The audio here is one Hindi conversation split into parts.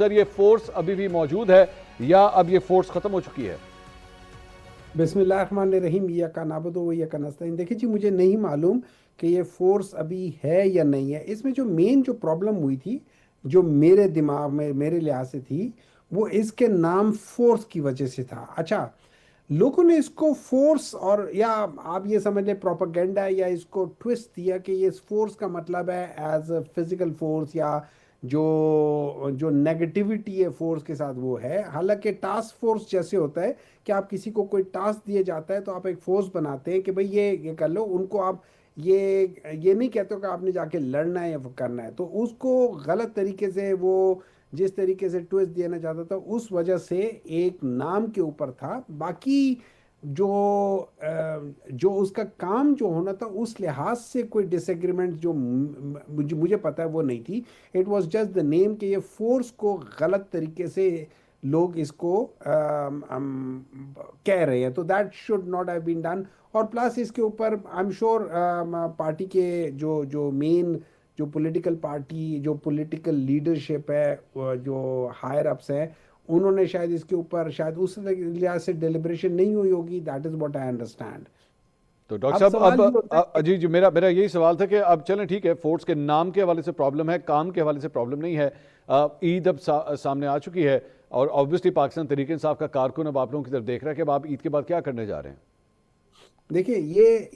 सर ये फोर्स अभी भी मौजूद है या अब ये फोर्स खत्म हो चुकी है? बिस्मिल्लाहिर्रहमानिर्रहीम, या का नाबुदु व या का नस्तईन। देखिए जी, मुझे नहीं मालूम कि ये फोर्स अभी है या नहीं है। इसमें जो मेन जो प्रॉब्लम हुई थी, जो मेरे दिमाग में मेरे लिहाज से थी, वो इसके नाम फोर्स की वजह से था। अच्छा, लोगों ने इसको फोर्स और या आप ये समझ लें प्रोपेगेंडा, या इसको ट्विस्ट दिया कि ये फोर्स का मतलब है एज अ फिजिकल फोर्स, या जो जो नेगेटिविटी है फोर्स के साथ वो है। हालांकि टास्क फोर्स जैसे होता है कि आप किसी को कोई टास्क दिए जाता है तो आप एक फोर्स बनाते हैं कि भाई ये कर लो, उनको आप ये नहीं कहते हो कि आपने जाके लड़ना है या वो करना है। तो उसको गलत तरीके से वो जिस तरीके से ट्विस्ट देना चाहता था, उस वजह से एक नाम के ऊपर था। बाकी जो जो उसका काम जो होना था उस लिहाज से कोई डिसएग्रीमेंट जो मुझे मुझे पता है वो नहीं थी। It was just the name कि ये फोर्स को गलत तरीके से लोग इसको कह रहे हैं, तो that should not have been done. और प्लस इसके ऊपर आई एम श्योर पार्टी के जो जो मेन जो पॉलिटिकल पार्टी जो पॉलिटिकल लीडरशिप है, जो हायर अप्स हैं, उन्होंने शायद इसके ऊपर शायद उस लिहाज से डिलिब्रेशन नहीं हुई होगी। That is what I understand. तो डॉक्टर अब साहब सवाल ये होता है जी जी, मेरा मेरा यही सवाल था कि अब चलें ठीक है, फोर्स के नाम के हवाले से प्रॉब्लम है, काम के हवाले से प्रॉब्लम नहीं है। ईद अब सामने आ चुकी है और ऑब्वियसली पाकिस्तान तहरीक इंसाफ का कारकुन अब आप लोगों की तरफ देख रहा है कि अब आप ईद के बाद क्या करने जा रहे हैं। देखिए,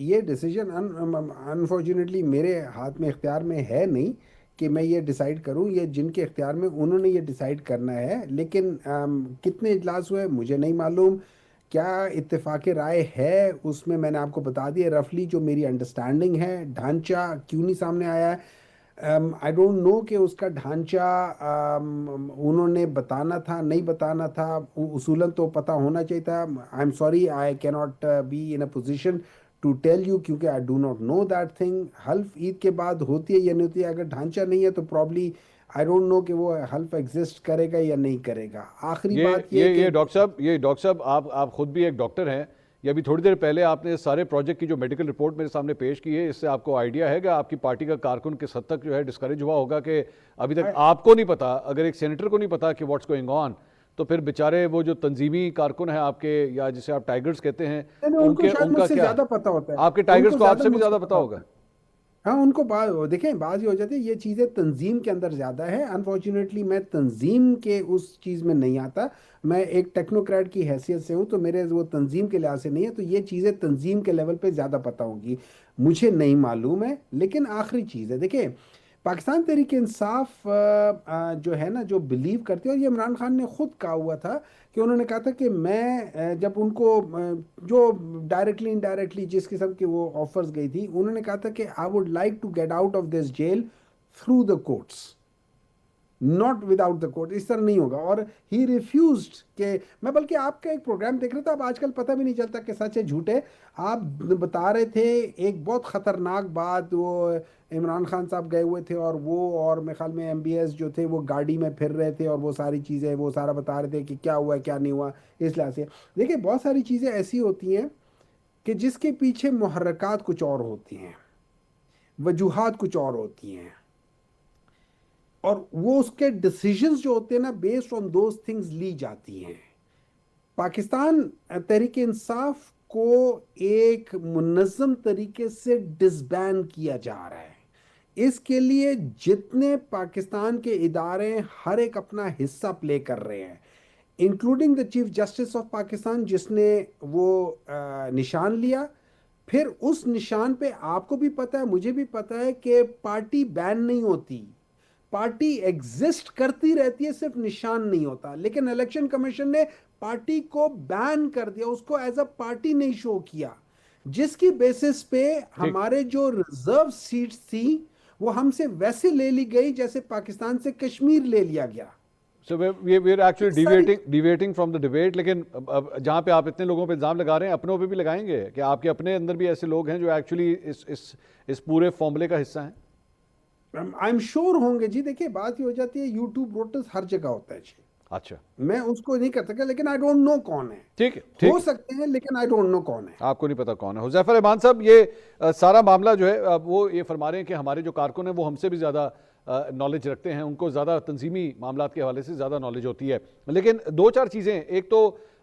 ये डिसीजन अनफॉर्चुनेटली मेरे हाथ में इख्तियार में है नहीं कि मैं ये डिसाइड करूं। ये जिनके इख्तियार में उन्होंने ये डिसाइड करना है। लेकिन कितने इजलास हुए मुझे नहीं मालूम, क्या इत्तेफाक राय है उसमें मैंने आपको बता दिया रफली जो मेरी अंडरस्टैंडिंग है। ढांचा क्यों नहीं सामने आया है, आई डोंट नो कि उसका ढांचा उन्होंने बताना था नहीं बताना था। उसूलन तो पता होना चाहिए था। I am sorry, I can not be in a position to tell you, क्योंकि I do not know that thing. हल्फ ईद के बाद होती है या नहीं होती है, अगर ढांचा नहीं है तो प्रॉब्ली आई डोंट नो कि वो हल्फ एग्जिस्ट करेगा या नहीं करेगा। आखिरी ये बात ये ये कि ये डॉक्टर साहब आप खुद भी एक डॉक्टर हैं। ये अभी थोड़ी देर पहले आपने सारे प्रोजेक्ट की जो मेडिकल रिपोर्ट मेरे सामने पेश की है, इससे आपको आइडिया है कि आपकी पार्टी का कारकुन किस हद तक जो है डिस्करेज हुआ होगा कि अभी तक आपको नहीं पता, अगर एक सेनेटर को नहीं पता कि व्हाट्स गोइंग ऑन, तो फिर बेचारे वो जो तंजीमी कारकुन हैं आपके, या जिसे आप टाइगर्स कहते हैं, उनको उनके शायद उनका मुझसे क्या? ज्यादा पता होता है। आपके टाइगर्स उनको को ज्यादा आपसे भी मुझसे ज्यादा पता पता होता होगा। है। हाँ, उनको बात देखें, बात ये हो जाती है, ये चीज़ें तंजीम के अंदर ज़्यादा है। अनफॉर्चुनेटली मैं तंजीम के उस चीज़ में नहीं आता। मैं एक टेक्नोक्रेट की हैसियत से हूँ, तो मेरे वो तंजीम के लिहाज से नहीं है। तो ये चीज़ें तंजीम के लेवल पे ज़्यादा पता होगी, मुझे नहीं मालूम है। लेकिन आखिरी चीज़ है, देखिए, पाकिस्तान तहरीक इंसाफ जो है ना, जो बिलीव करते हैं, और ये इमरान खान ने खुद कहा हुआ था कि उन्होंने कहा था कि मैं जब उनको जो डायरेक्टली इनडायरेक्टली जिस किस्म की वो ऑफर्स गई थी, उन्होंने कहा था कि I would like to get out of this jail through the courts, not without the court. इस तरह नहीं होगा। और ही रिफ्यूज्ड के मैं बल्कि आपका एक प्रोग्राम देख रहा था, अब आजकल पता भी नहीं चलता कि सच है झूठ है। आप बता रहे थे एक बहुत खतरनाक बात, वो इमरान खान साहब गए हुए थे और वो और मेरे ख्याल में एमबीएस जो थे वो गाड़ी में फिर रहे थे, और वो सारी चीज़ें वो सारा बता रहे थे कि क्या हुआ क्या नहीं हुआ। इस लिहाज से देखिए, बहुत सारी चीज़ें ऐसी होती हैं कि जिसके पीछे मुहर्रकात कुछ और होती हैं, वजूहात कुछ और होती हैं, और वो उसके डिसीजंस जो होते हैं ना, बेस्ड ऑन दोज थिंग्स ली जाती हैं। पाकिस्तान तहरीक इंसाफ को एक मुनज़्ज़म तरीके से डिसबैन किया जा रहा है। इसके लिए जितने पाकिस्तान के इदारे हर एक अपना हिस्सा प्ले कर रहे हैं, including the chief justice of Pakistan, जिसने वो निशान लिया। फिर उस निशान पे आपको भी पता है मुझे भी पता है कि पार्टी बैन नहीं होती, पार्टी एग्जिस्ट करती रहती है, सिर्फ निशान नहीं होता। लेकिन इलेक्शन कमीशन ने पार्टी को बैन कर दिया, उसको एज अ पार्टी नहीं शो किया, जिसकी बेसिस पे ठीक। हमारे जो रिजर्व सीट्स थी वो हमसे वैसे ले ली गई जैसे पाकिस्तान से कश्मीर ले लिया गया। सो वी आर ये एक्चुअली सारी डिवेटिंग फ्रॉम द डिबेट, लेकिन अब जहाँ पे आप इतने लोगों पे इल्जाम लगा रहे हैं, अपनों पे भी लगाएंगे कि आपके अपने अंदर भी ऐसे लोग हैं जो एक्चुअली इस पूरे फॉर्मूले का हिस्सा हैं। आई एम श्योर होंगे जी। देखिए, बात ये हो जाती है, यूट्यूब रोटर्स हर जगह होता है जी। अच्छा। मैं उसको नहीं कर सकता, लेकिन आई डोंट नो कौन है। ठीक है हो ठीक है। सकते हैं, लेकिन आई डोंट नो कौन है। आपको नहीं पता कौन है। हुज़ैफर रहमान साहब, ये सारा मामला जो है वो ये फरमा रहे हैं कि हमारे जो कारकुन हैं वो हमसे भी ज़्यादा नॉलेज रखते हैं, उनको ज़्यादा तंजीमी मामलात के हवाले से ज़्यादा नॉलेज होती है। लेकिन दो चार चीज़ें, एक तो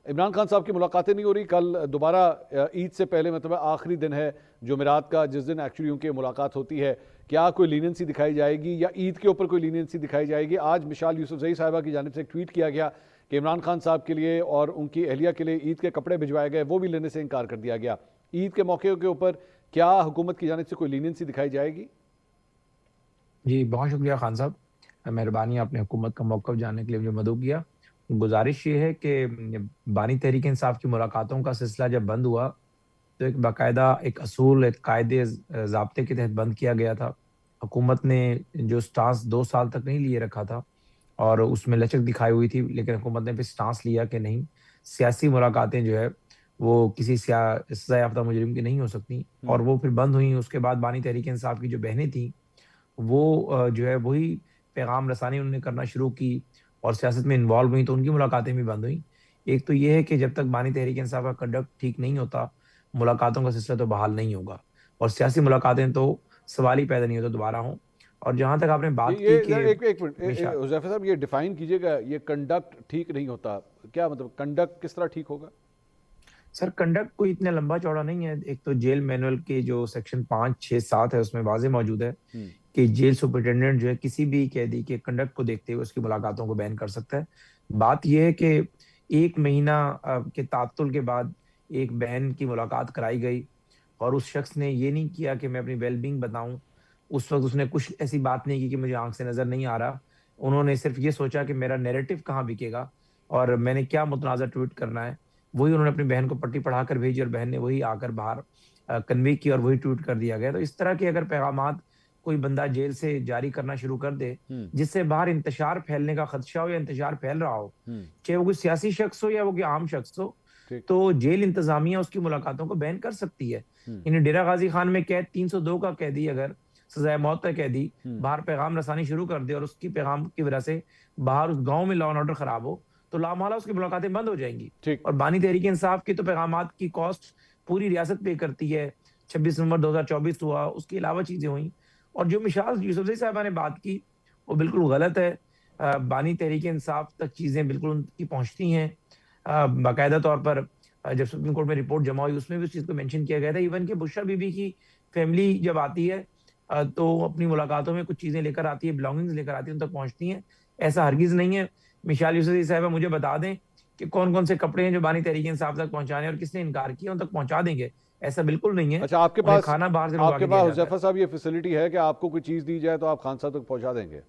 इमरान खान साहब की मुलाकातें नहीं हो रही, कल दोबारा ईद से पहले मतलब आखिरी दिन है जुमेरात का, जिस दिन एक्चुअली उनकी मुलाकात होती है, क्या कोई लीनियंसी दिखाई जाएगी या ईद के ऊपर कोई लीनियंसी दिखाई जाएगी? आज मिशाल यूसुफजई साहिबा की जानिब से एक ट्वीट किया गया कि इमरान खान साहब के लिए और उनकी अहलिया के लिए ईद के कपड़े भिजवाए गए, वो भी लेने से इनकार कर दिया गया। ईद के मौके के ऊपर क्या हुकूमत की जानिब से कोई लीनियंसी दिखाई जाएगी? जी, बहुत शुक्रिया खान साहब। मेहरबानी आपने हुकूमत का मौक़िफ़ जानने के लिए मुझे मदऊ किया। गुजारिश ये है कि बानी तहरीक इंसाफ की मुलाकातों का सिलसिला जब बंद हुआ, तो एक बाकायदा एक असूल, एक कायदे ज़ाब्ते के तहत बंद किया गया था। हुकूमत ने जो स्टांस 2 साल तक नहीं लिए रखा था और उसमें लचक दिखाई हुई थी, लेकिन हुकूमत ने फिर स्टांस लिया कि नहीं, सियासी मुलाकातें जो है, वो किसी सज़ा याफ्ता मुजरिम की नहीं हो सकती और वो फिर बंद हुई। उसके बाद बानी तहरीक इंसाफ की जो बहनें थीं, वो जो है वही पैगाम रसानी उन्होंने करना शुरू की और सियासत में इन्वॉल्व हुई, तो उनकी मुलाकातें भी बंद हुई। एक तो ये है कि जब तक बानी तहरीक इंसाफ का कंडक्ट ठीक नहीं होता, मुलाकातों का सिलसिला तो बहाल नहीं होगा और सियासी मुलाकातें तो सवाल ही पैदा नहीं होता दोबारा हों। और जहाँ तक आपने बात ये की कि एक मिनट मिशा हुज़ैफा साहब, ये डिफाइन कीजिएगा, ये कंडक्ट ठीक नहीं होता, क्या मतलब कंडक्ट किस तरह ठीक होगा? सर, कंडक्ट कोई इतना लंबा चौड़ा नहीं है। एक तो जेल मैनुअल के जो सेक्शन 5, 6, 7 है, उसमें वाज़ेह मौजूद है कि जेल सुपरिटेंडेंट जो है किसी भी कैदी के कंडक्ट को देखते हुए उसकी मुलाकातों को बैन कर सकता है। बात यह है कि 1 महीना के तात्तुल के बाद एक बहन की मुलाकात कराई गई और उस शख्स ने ये नहीं किया कि मैं अपनी वेलबींग बताऊं। उस वक्त उसने कुछ ऐसी बात नहीं की कि मुझे आंख से नजर नहीं आ रहा। उन्होंने सिर्फ ये सोचा कि मेरा नैरेटिव कहाँ बिकेगा और मैंने क्या मुतनाज़ा ट्वीट करना है। वही उन्होंने अपनी बहन को पट्टी पढ़ा कर भेजी और बहन ने वही आकर बाहर कन्वे की और वही ट्वीट कर दिया गया। तो इस तरह के अगर पैगामात कोई बंदा जेल से जारी करना शुरू कर दे, जिससे बाहर इंतशार फैलने का खदशा हो या इंतशार फैल रहा हो, चाहे वो कोई सियासी शख्स हो या वो कोई आम शख्स हो, ठीक। तो जेल इंतजामिया उसकी मुलाकातों को बैन कर सकती है। यानी डेरा गाजी खान में कैद 302 का कैदी अगर सजाए मौत का कैदी बाहर पैगाम रसानी शुरू कर दे और उसकी पैगाम की वजह से बाहर उस गांव में लॉ एंड ऑर्डर खराब हो, तो लामहला उसकी मुलाकातें बंद हो जाएंगी। ठीक। और बानी तहरीक इंसाफ की तो पैगामात की कॉस्ट पूरी रियासत पे करती है। 26 नवंबर 2024 हुआ, उसके अलावा चीजें हुई। और जो मिशाल यूसुफजई साहबा ने बात की, वो बिल्कुल गलत है। बानी तहरीक इंसाफ तक चीजें बिल्कुल उनकी पहुंचती हैं। बाकायदा तौर पर जब सुप्रीम कोर्ट में रिपोर्ट जमा हुई, उसमें भी उस चीज को मेंशन किया गया था। इवन कि बुशरा बीबी की फैमिली जब आती है तो अपनी मुलाकातों में कुछ चीजें लेकर आती है, बिलोंगिंग्स लेकर आती है, उन तक पहुंचती हैं। ऐसा हरगिज नहीं है। मिशाल यूसुफजई साहबा मुझे बता दें कि कौन कौन से कपड़े हैं जो बानी तहरीक इंसाफ तक पहुंचाने और किसने इनकार किया, उन तक पहुंचा देंगे। ऐसा बिल्कुल नहीं है। अच्छा, आपके उन्हें पास खाना बाहर से मंगवा के दिया जाता है। हुज़ैफा साहब ये फैसिलिटी है कि आपको कोई चीज़ दी जाए तो आप खान साहब तक पहुंचा देंगे?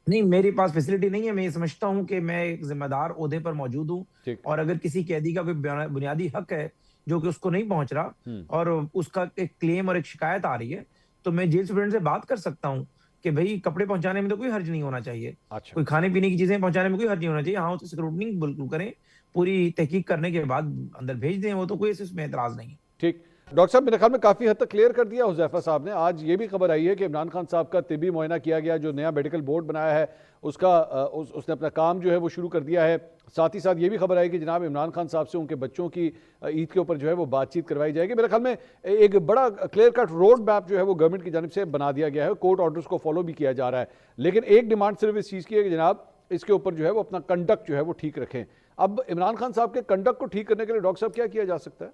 नहीं, मेरे पास फैसिलिटी नहीं है। मैं ये समझता हूँ कि मैं एक जिम्मेदार ओहदे पर मौजूद हूँ ठीक। और अगर किसी कैदी का कोई बुनियादी हक है जो कि उसको नहीं पहुंच रहा और उसका एक क्लेम और एक शिकायत आ रही है, तो मैं जेल सुप्रीडेंट से बात कर सकता हूँ कि भाई कपड़े पहुंचाने में तो कोई हर्ज नहीं होना चाहिए। अच्छा। कोई खाने पीने की चीजें पहुंचाने में कोई हर्ज नहीं होना चाहिए। हाँ, उसकी स्क्रूटनी बिल्कुल करें, पूरी तहकीक करने के बाद अंदर भेज दें, वो तो कोई इसमें एतराज नहीं है। ठीक। डॉक्टर साहब, मेरे ख्याल में काफ़ी हद तक क्लियर कर दिया हुज़ैफा साहब ने। आज ये भी खबर आई है कि इमरान खान साहब का तिबी मुआयना किया गया, जो नया मेडिकल बोर्ड बनाया है उसका उसने अपना काम जो है वो शुरू कर दिया है। साथ ही साथ ये भी खबर आई कि जनाब इमरान खान साहब से उनके बच्चों की ईद के ऊपर जो है वो बातचीत करवाई जाएगी। मेरे ख्याल में एक बड़ा क्लियर कट रोड मैप जो है वो गवर्नमेंट की जानिब से बना दिया गया है, कोर्ट ऑर्डर्स को फॉलो भी किया जा रहा है। लेकिन एक डिमांड सिर्फ इस चीज़ की है कि जनाब इसके ऊपर जो है वो अपना कंडक्ट जो है वो ठीक रखें। अब इमरान खान साहब के कंडक्ट को ठीक करने के लिए डॉक्टर साहब क्या किया जा सकता है?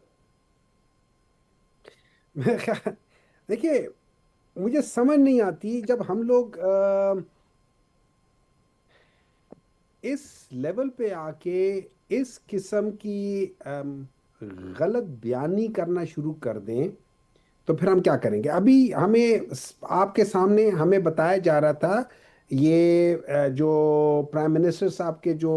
देखिए, मुझे समझ नहीं आती जब हम लोग इस लेवल पे आके इस किस्म की गलत बयानी करना शुरू कर दें, तो फिर हम क्या करेंगे? अभी हमें आपके सामने हमें बताया जा रहा था ये जो प्राइम मिनिस्टर साहब के जो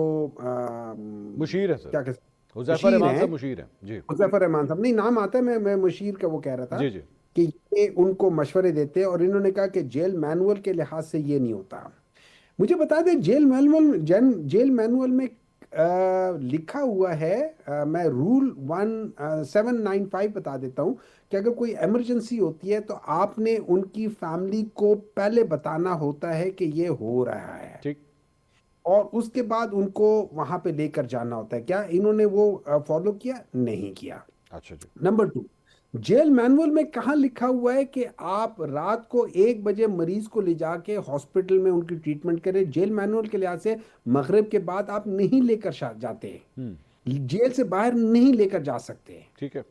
मुशीर है सर, क्या कहते हुज़ैफा मुशीर रहमान हैं, साहब मुशीर हैं जी। मुजफ्फर रहमान साहब, नहीं नाम आता है, मैं मुशीर का वो कह रहा था जी जी। कि ये उनको मशवरे देते हैं और इन्होंने कहा कि जेल मैनुअल के लिहाज से ये नहीं होता। मुझे बता दें, जेल मैनुअल में लिखा हुआ है, मैं रूल 1795 बता देता हूँ कि अगर कोई इमरजेंसी होती है तो आपने उनकी फैमिली को पहले बताना होता है कि ये हो रहा है ठीक। और उसके बाद उनको वहां पे लेकर जाना होता है। क्या इन्होंने वो फॉलो किया? नहीं किया। अच्छा जी। नंबर 2, जेल मैनुअल में कहाँ लिखा हुआ है कि आप रात को 1 बजे मरीज को ले जाके हॉस्पिटल में उनकी ट्रीटमेंट करें? जेल मैनुअल के लिहाज से मगरिब के बाद आप नहीं लेकर जाते, जेल से बाहर नहीं लेकर जा सकते। ठीक है।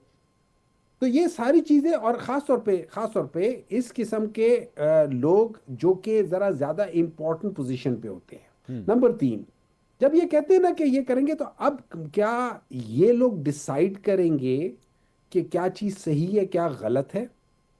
तो ये सारी चीजें, और खास तौर पे इस किस्म के लोग जो कि जरा ज्यादा इंपॉर्टेंट पोजीशन पे होते हैं। नंबर 3, जब ये कहते हैं ना कि ये करेंगे, तो अब क्या ये लोग डिसाइड करेंगे कि क्या चीज सही है क्या गलत है?